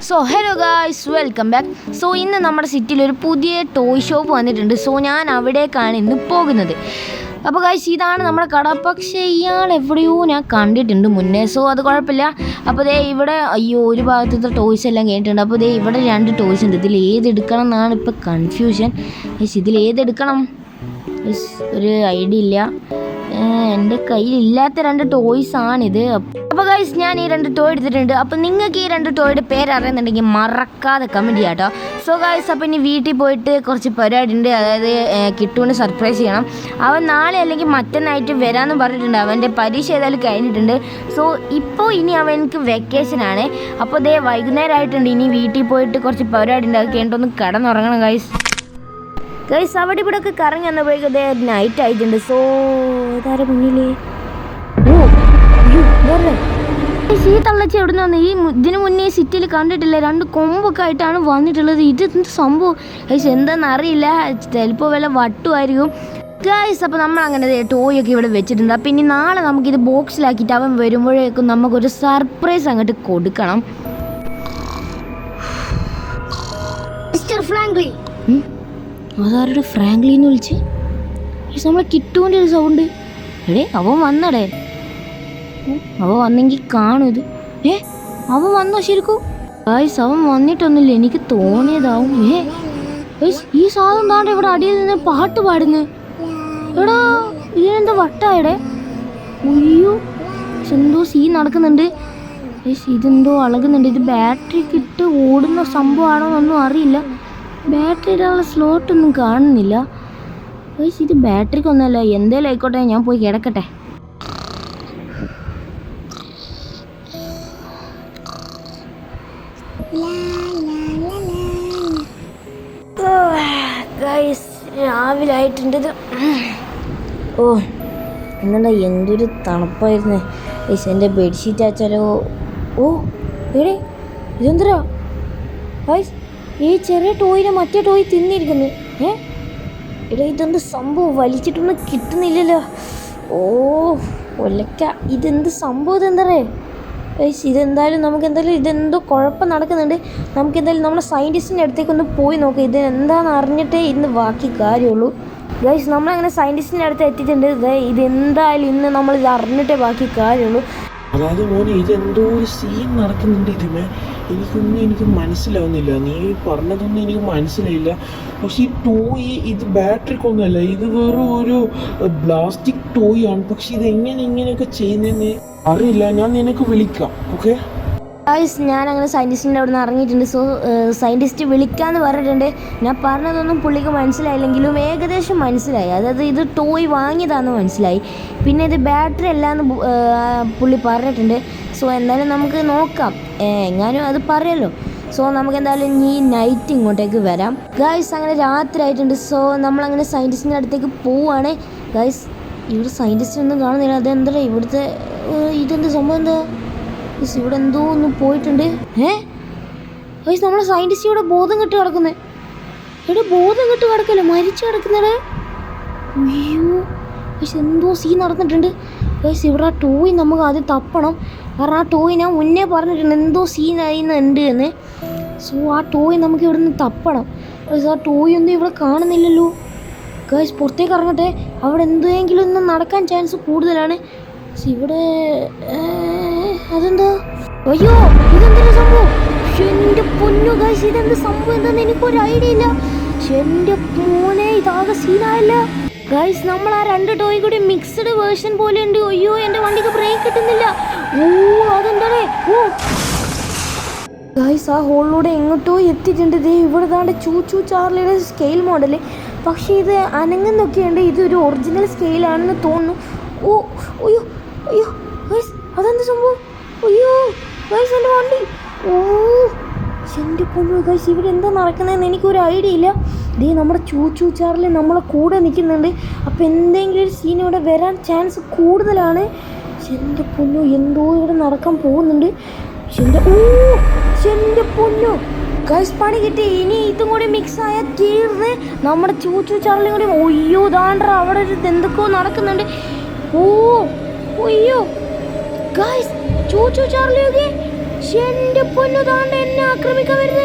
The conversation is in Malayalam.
So hello guys, welcome back. So ഇന്ന് നമ്മുടെ സിറ്റിയിൽ ഒരു പുതിയ ടോയ് ഷോപ്പ് വന്നിട്ടുണ്ട്. സോ ഞാൻ അവിടേക്കാണ് ഇന്ന് പോകുന്നത്. അപ്പോൾ ഗായ്സ്, ഇതാണ് നമ്മുടെ കട. പക്ഷേ ഇയാൾ എവിടെയോ ഞാൻ കണ്ടിട്ടുണ്ട് മുന്നേ. സോ അത് കുഴപ്പമില്ല. അപ്പോൾ ദേ ഇവിടെ ഒരു ഭാഗത്തെ ടോയ്സ് എല്ലാം കഴിഞ്ഞിട്ടുണ്ട്. അപ്പോൾ ദേ ഇവിടെ 2 ടോയ്സ് ഉണ്ട്. ഇതിൽ ഏതെടുക്കണം എന്നാണ് ഇപ്പോൾ കൺഫ്യൂഷൻ. ഇതിൽ ഏതെടുക്കണം ഒരു ഐഡിയ ഇല്ല. എൻ്റെ കയ്യിലില്ലാത്ത 2 ടോയ്സ് ആണിത്. അപ്പോൾ ഗൈസ്, ഞാൻ ഈ 2 ടോയ് എടുത്തിട്ടുണ്ട്. അപ്പോൾ നിങ്ങൾക്ക് ഈ 2 ടോയുടെ പേര് അറിയുന്നുണ്ടെങ്കിൽ മറക്കാതെ കമൻറ്റ് ചെയ്യാം കേട്ടോ. സോ ഗൈസ്, അപ്പോൾ ഇനി വീട്ടിൽ പോയിട്ട് കുറച്ച് പരിപാടി ഉണ്ട്. അതായത് കിട്ടുവിന് സർപ്രൈസ് ചെയ്യണം. അവൻ നാളെ അല്ലെങ്കിൽ മറ്റന്നായിട്ട് വരാമെന്ന് പറഞ്ഞിട്ടുണ്ട്. അവൻ്റെ പരീക്ഷ ഏതായാലും കഴിഞ്ഞിട്ടുണ്ട്. സോ ഇപ്പോൾ ഇനി അവനക്ക് വെക്കേഷനാണ്. അപ്പോൾ ദേ വൈകുന്നേരം ആയിട്ടുണ്ട്. ഇനി വീട്ടിൽ പോയിട്ട് കുറച്ച് പരിപാടി ഉണ്ട്. അത് കഴിഞ്ഞിട്ടൊന്ന് കിടന്നുറങ്ങണം ഗൈസ്. ഗൈസ്, അവിടെ ഇവിടെ ഒക്കെ കറങ്ങി വന്നപ്പോഴേക്കും നൈറ്റ് ആയിട്ടുണ്ട്. സോ ഇതാരെ മുന്നിലേ ഈ തള്ളച്ചി എവിടെ നിന്ന് വന്നു? ഇതിന് മുന്നേ സിറ്റിയിൽ കണ്ടിട്ടില്ല. 2 കൊമ്പൊക്കെ ആയിട്ടാണ് വന്നിട്ടുള്ളത്. ഇതെന്ത് സംഭവം ഗൈസ്? എന്താണെന്ന് അറിയില്ല. ചിലപ്പോൾ വല്ല വട്ടുമായിരിക്കും ഗൈസ്. അപ്പോൾ നമ്മൾ അങ്ങനെ ടോയ് ഒക്കെ ഇവിടെ വെച്ചിട്ടുണ്ട്. അപ്പോൾ ഇനി നാളെ നമുക്കിത് ബോക്സിലാക്കിയിട്ട് അവൻ വരുമ്പോഴേക്കും നമുക്കൊരു സർപ്രൈസ് അങ്ങോട്ട് കൊടുക്കണം. Mister frankly. അതാരുടെ ഫ്രാങ്ക്ലിന്ന് വിളിച്ച്? നമ്മളെ കിട്ടുവിൻ്റെ ഒരു സൗണ്ട്. എടേ, അവൻ വന്നടേ. അവൻ വന്നെങ്കിൽ കാണും ഇത്. അവൻ വന്നോ ശരിക്കും? ഗൈസ്, അവൻ വന്നിട്ടൊന്നുമില്ല. എനിക്ക് തോന്നിയതാവും. ഈ സാധനം താണ്ട് ഇവിടെ അടിയിൽ നിന്ന് പാട്ട് പാടുന്നു. എടാ, ഇതിനെന്താ വട്ടായടേ? അയ്യോ, എന്തോ സീൻ നടക്കുന്നുണ്ട്. ഇതെന്തോ അളകുന്നുണ്ട്. ഇത് ബാറ്ററിക്ക് ഇട്ട് ഓടുന്ന സംഭവമാണോ എന്നൊന്നും അറിയില്ല. ബാറ്ററി ഇടാനുള്ള സ്ലോട്ടൊന്നും കാണുന്നില്ല. ഇത് ബാറ്ററിക്കൊന്നുമല്ല. എന്തേലും ആയിക്കോട്ടെ, ഞാൻ പോയി കിടക്കട്ടെ. ഗൈസ്, രാവിലെ ആയിട്ടുണ്ട്. ഓ എന്താ എന്തൊരു തണുപ്പായിരുന്നു ഗൈസ്. എൻ്റെ ബെഡ്ഷീറ്റ് ആച്ചാലോ. ഓ എടേ, ഇതെന്തരാ ഗൈസ്? ഈ ചെറിയ ടോയിനെ മറ്റേ ടോയ് തിന്നിരിക്കുന്നു. എടാ, ഇതെന്ത് സംഭവം? വലിച്ചിട്ടൊന്നും കിട്ടുന്നില്ലല്ലോ. ഓ ഒലക്ക, ഇതെന്ത് സംഭവം? ഇതെന്താ ഗൈസ്? ഇതെന്തായാലും നമുക്കെന്തായാലും ഇതെന്തോ കുഴപ്പം നടക്കുന്നുണ്ട്. നമുക്കെന്തായാലും നമ്മുടെ സയൻറ്റിസ്റ്റിൻ്റെ അടുത്തേക്കൊന്ന് പോയി നോക്കാം. ഇത് എന്താണെന്ന് അറിഞ്ഞിട്ടേ ഇന്ന് ബാക്കി കാര്യമുള്ളൂ ഗൈസ്. നമ്മളങ്ങനെ സയൻറ്റിസ്റ്റിൻ്റെ അടുത്ത് എത്തിയിട്ടുണ്ട്. ഇതെന്തായാലും ഇന്ന് നമ്മളിത് അറിഞ്ഞിട്ടേ ബാക്കി കാര്യമുള്ളൂ. അതായത് മോനെ, ഇതെന്തോ ഒരു സീൻ നടക്കുന്നുണ്ട് ഇതിമേ. എനിക്ക് മനസ്സിലാവുന്നില്ല. നീ പറഞ്ഞതൊന്നും എനിക്ക് മനസ്സിലായില്ല. പക്ഷെ ഈ ടോയ് ഇത് ബാറ്ററിക്കൊന്നുമല്ല. ഇത് വെറും ഒരു പ്ലാസ്റ്റിക് ടോയ് ആണ്. പക്ഷെ ഇത് ഇങ്ങനെയൊക്കെ ചെയ്യുന്നതെന്ന് അറിയില്ല. ഞാൻ നിനക്ക് വിളിക്കാം, ഓക്കെ ഗൈസ്? ഞാനങ്ങനെ സയൻറ്റിസ്റ്റിൻ്റെ അവിടെ നിന്ന് ഇറങ്ങിയിട്ടുണ്ട്. സോ സയൻറ്റിസ്റ്റ് വിളിക്കാമെന്ന് പറഞ്ഞിട്ടുണ്ട്. ഞാൻ പറഞ്ഞതൊന്നും പുള്ളിക്ക് മനസ്സിലായില്ലെങ്കിലും ഏകദേശം മനസ്സിലായി. അതായത് ഇത് ടോയ് വാങ്ങിയതാണെന്ന് മനസ്സിലായി. പിന്നെ ഇത് ബാറ്ററി അല്ലാന്ന് പുള്ളി പറഞ്ഞിട്ടുണ്ട്. സോ എന്തായാലും നമുക്ക് നോക്കാം. എങ്ങാനും അത് പറയല്ലോ. സോ നമുക്ക് എന്തായാലും ഈ നൈറ്റ് ഇങ്ങോട്ടേക്ക് വരാം ഗൈസ്. അങ്ങനെ രാത്രി ആയിട്ടുണ്ട്. സോ നമ്മളങ്ങനെ സയൻറ്റിസ്റ്റിൻ്റെ അടുത്തേക്ക് പോവുകയാണ് ഗൈസ്. ഇവിടെ സയൻറ്റിസ്റ്റിനൊന്നും കാണുന്നില്ല. അതെന്താ ഇവിടുത്തെ ഇതെന്ത് സംഭവം? എന്താ ഇവിടെ എന്തോ ഒന്ന് പോയിട്ടുണ്ട്. ഗൈസ്, നമ്മളെ സയൻറ്റിസ്റ്റ് ഇവിടെ ബോധം കെട്ട് കിടക്കുന്നത്. ഇവിടെ ബോധം കെട്ട് കിടക്കല്ലേ, മരിച്ചു കിടക്കുന്നത്. അയ്യോ ഗൈസ്, എന്തോ സീൻ നടന്നിട്ടുണ്ട് ഗൈസ്. ഇവിടെ ആ ടോയ് നമുക്ക് ആദ്യം തപ്പണം. കാരണം ആ ടോയ് ഞാൻ മുന്നേ പറഞ്ഞിട്ടുണ്ട് എന്തോ സീൻ ആയിന്നുണ്ട് എന്ന്. സോ ആ ടോയ് നമുക്ക് ഇവിടെ നിന്ന് തപ്പണം ഗൈസ്. ആ ടോയ് ഒന്നും ഇവിടെ കാണുന്നില്ലല്ലോ ഗൈസ്. പുറത്തേക്ക് ഇറങ്ങട്ടെ. അവിടെ എന്തെങ്കിലും ഒന്നും നടക്കാൻ ചാൻസ് കൂടുതലാണ്. ഇവിടെ അതെന്താ? അയ്യോ, ഇതെന്തൊരു സംഭവം? എൻ്റെ പൊന്നു ഗൈസ്, ഇതെന്ത് സംഭവം? എന്താണെന്ന് എനിക്കൊരു ഐഡിയ ഇല്ല. എൻ്റെ മോനെ, ഇതാകെ സീനായല്ല ഗൈസ്. നമ്മൾ ആ 2 ടോയ് കൂടി മിക്സ്ഡ് വേർഷൻ പോലെ ഉണ്ട്. അയ്യോ, എൻ്റെ വണ്ടിക്ക് ബ്രേക്ക് കിട്ടുന്നില്ല. ഓ അതെന്താണേ? ഓ ഗൈസ്, ആ ഹോളിലൂടെ എങ്ങോട്ടോ എത്തിയിട്ടുണ്ട്. ഇവിടെ താണ്ട് ചൂച്ചു ചാർലിയുടെ സ്കെയിൽ മോഡൽ. പക്ഷേ ഇത് അനങ്ങുന്നൊക്കെയുണ്ട്. ഇതൊരു ഒറിജിനൽ സ്കെയിലാണെന്ന് തോന്നുന്നു. ഓ അയ്യോ അയ്യോ ഗൈസ്, അതെന്ത് സംഭവം? അയ്യോ ഗൈസ്, എൻ്റെ വണ്ടി. ഓ എൻ്റെ പൊന്നു ഗൈസ്, ഇവിടെ എന്താ നടക്കുന്നതെന്ന് എനിക്കൊരു ഐഡിയ ഇല്ല. നമ്മുടെ ചൂച്ചു ചാർലി നമ്മളെ കൂടെ നിൽക്കുന്നുണ്ട്. അപ്പോൾ എന്തെങ്കിലും ഒരു സീൻ ഇവിടെ വരാൻ ചാൻസ് കൂടുതലാണ്. എൻ്റെ പൊന്നു, എന്തോ ഇവിടെ നടക്കാൻ പോകുന്നുണ്ട്. എൻ്റെ പൊന്നു ഗൈസ്, പണി കിട്ടി. ഇനി ഇതും കൂടി മിക്സ് ആയാൽ തീർന്ന് നമ്മുടെ ചൂച്ചു ചാർലിയും കൂടി. ഒയ്യോ ദാണ്ട അവിടെ ഒരു എന്തൊക്കെയോ നടക്കുന്നുണ്ട്. ഓ അയ്യോ ഗൈസ്, ചൂച്ചു ചാർലിയൊക്കെ എന്റെ പൊന്നു താണ്ട എന്നെ ആക്രമിക്കാൻ വരുന്നത്.